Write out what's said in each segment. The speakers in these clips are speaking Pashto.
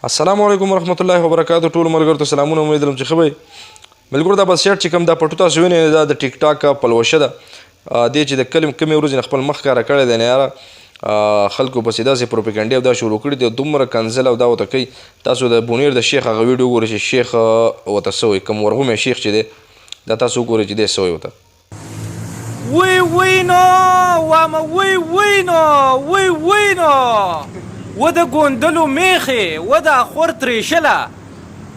السلام علیکم ورحمت الله وبرکاتو. ټول ملګرو ته سلامونه. امید لرم چې ښه به ملګرو. دا بس شرټ چې کوم دا پټو تاسو وینئ دا د ټیک ټاک پلوشه ده. دې چې د کمې ورځې نه خپل مخ ښکاره کړی دی نه یاره خلکو پسې داسې پروپیګنډې او دا شروع کړي دي دومره کنځل او دا ورته کوي. تاسو د بونیر د شیخ هغه ویډیو وګورئ چې شیخ ورته څه وایي، کوم ورغومی شیخ چې دی دا تاسو وګورئ چې دی څه وایي ورته. وینو و د ګوندلو میخې و د خور تریشله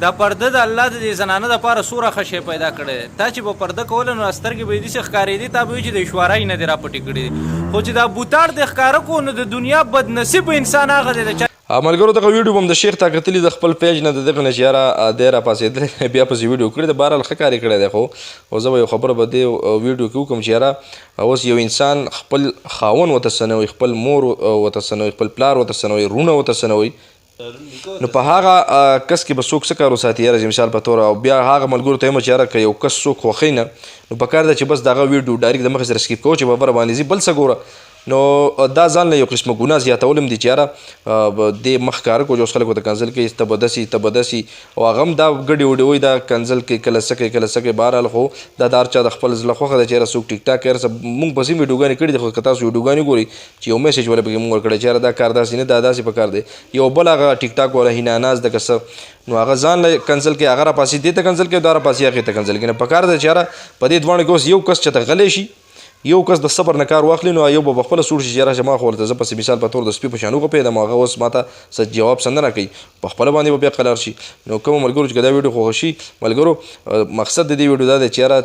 دا پرده د الله د دې زنانه دپاره څومره ښه شی پیدا کړی دی. تا چې به پرده کوله نو سترګې به یې داسې ښکارېدې تا به وایي چې د ایشوارۍ نه دې راپټې کړي دي، خو چې دا بوتاړ دې ښکاره کړو نو د دنیا بدنصیب انسان هغه دی. ملګرو دغه ویډیو به هم د شیخ تا کتلي د خپل پیج نه د دغه نه چې یاره دی راپاڅېدلی بیا پسې ویډیو کړی د بهرحال ښه کار یې کړی دی. خو زه به یو خبره به دې ویډیو کې وکړم چې یاره اوس یو انسان خپل خاون ورته څه نه وایي، خپل مور ورته څه نه وایي، خپل پلار ورته څه نه وایي، رونه ورته څه نه وایي، نو په هغه کس کې به څوک څه کار وساتي یاره چې مثال په توره. او بیا هغه ملګرو ته وایم چې یاره که یو کس څوک خوښوي نه نو پکار ده چې بس د هغه ویډیو ډایرکټ د مخې سره سکیپ کوو چې خبره باندې ځي بل څه ګوره. نو دا ځان له یو قسمه ګناه زیاتول هم دي چې یاره دې مخ ښکاره کړو چې اوس خلک ورته کنځل کوي ته به داسې ته به داسې او هغه هم دا ګډې وډې وایي دا کنځل کوي کله څه کوي کله څه کوي. بهرحال خو دا د هر چا د خپل زړه خوښه ده چې یاره څوک ټیک ټاک کوي. هر څه مونږ پسې هم ویډیوګانې کړي دي خو که تاسو ویډیوګانې ګورئ چې یو میسیج والا پکې مونږ ورکړی چې یاره دا کار داسې نه دا داسې پکار دی. یو بل هغه ټیک ټاک والا هینا ناز ده که څه نو هغه ځان له کنځل کوي، هغه راپاسې دې ته کنځل کوي دا راپاسې هغې ته کنځل کوي. نو پکار ده چې یاره په دې دواړو کې اوس یو کس چې ته غلی شي یو کس د صبر نه کار واخلي نو یو به پخپله سوړ شي چې یاره چې ما خو ورته زه پسې مثال په طور د سپي په شان وغپېدم هغه اوس ماته څه جواب څه نه راکوي پخپله باندې به بیا قلار شي. نو کومو ملګرو چې که دا ویډیو خوښه شي ملګرو مقصد د دې ویډیو دا دی چې یاره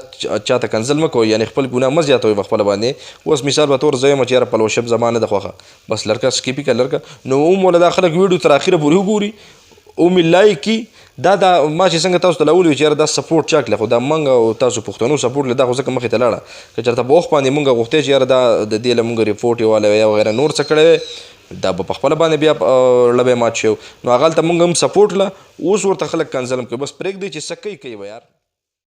چاته کنځل مه کوئ، یعنې خپل ګناه مه زیاتوئ پخپله باندې. اوس مثال په طور زه یم چې یاره پلوشپ زما نه ده خوښه بس لړکه سکیپي کړه لړکه نو وموله دا خلک ویډیو تر اخره پورې وګوري ومې لایک کي. دا ما چې څنګه تاسو ته لاولي چې یاره دا سپورټ چا کړله خو دا موږ او تاسو پښتنو سپورټ له دا خو ځکه مخې ته لاړه که چېرته په وخت باندې موږ غوښتې چې یاره دا د دې له موږ ریپورټ یې والی یا وغیره نور څه کړی وی دا به پخپله باندې بیا لبی مات شو نو هغه هلته موږ هم سپورټ له اوس ورته خلک کنځل هم کوي. بس پرېږدئ چې څه کوي کوي به یار.